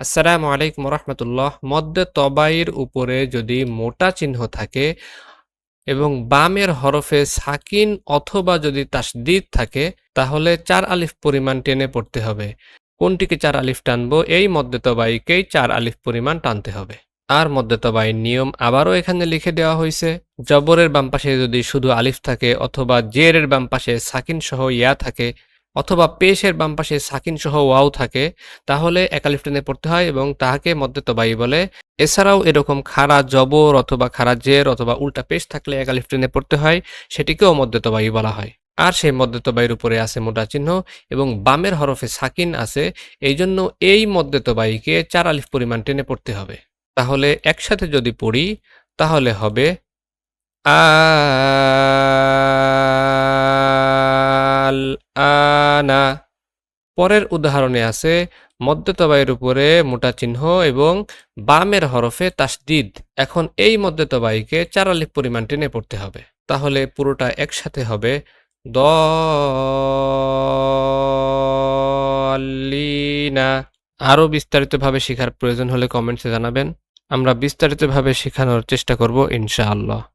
আসসালামু আলাইকুম রহমতুল্লাহ। মদ্দে তবাইর উপরে যদি মোটা চিহ্ন থাকে এবং বামের হরফে সাকিন অথবা যদি তাসদিদ থাকে তাহলে ৪ আলিফ পরিমাণ টেনে পড়তে হবে। কোনটিকে ৪ আলিফ টানবো? এই মদ্দে তবাইকেই ৪ আলিফ পরিমাণ টানতে হবে। আর মদ্দে তবাইয়ের নিয়ম আবারও এখানে লিখে দেওয়া হয়েছে। জবরের বাম পাশে যদি শুধু আলিফ থাকে অথবা জেরের বাম পাশে সাকিন সহ ইয়া থাকে অথবা পেশের বাম পাশে সাকিন সহ ওয়াও থাকে তাহলে এক আলিফ টেনে পড়তে হয় এবং তাহাকে মদ্দে তবাই বলে। এছাড়াও এরকম খাড়া জবর অথবা খাড়া জের অথবা উল্টা পেশ থাকলে এক আলিফ টেনে পড়তে হয়, সেটিকেও মদ্দে তবাই বলা হয়। আর সেই মদ্দে তবাইয়ের উপরে আছে মোটা চিহ্ন এবং বামের হরফে সাকিন আছে, এই জন্য এই মদ্দে তবাইকে ৪ আলিফ পরিমাণ টেনে পড়তে হবে। তাহলে একসাথে যদি পড়ি তাহলে হবে আল আনা। পরের উদাহরণে আছে মদ্দে তবাইয়ের উপরে মোটা চিহ্ন এবং বামের হরফে তাসদিদ। এখন এই মদ্দে তবাইকে ৪ আলিফ পরিমাণ টেনে পড়তে হবে। তাহলে পুরোটা একসাথে হবে দলিনা। আরও বিস্তারিতভাবে শেখার প্রয়োজন হলে কমেন্টসে জানাবেন, আমরা বিস্তারিতভাবে শেখানোর চেষ্টা করব ইনশাআল্লাহ।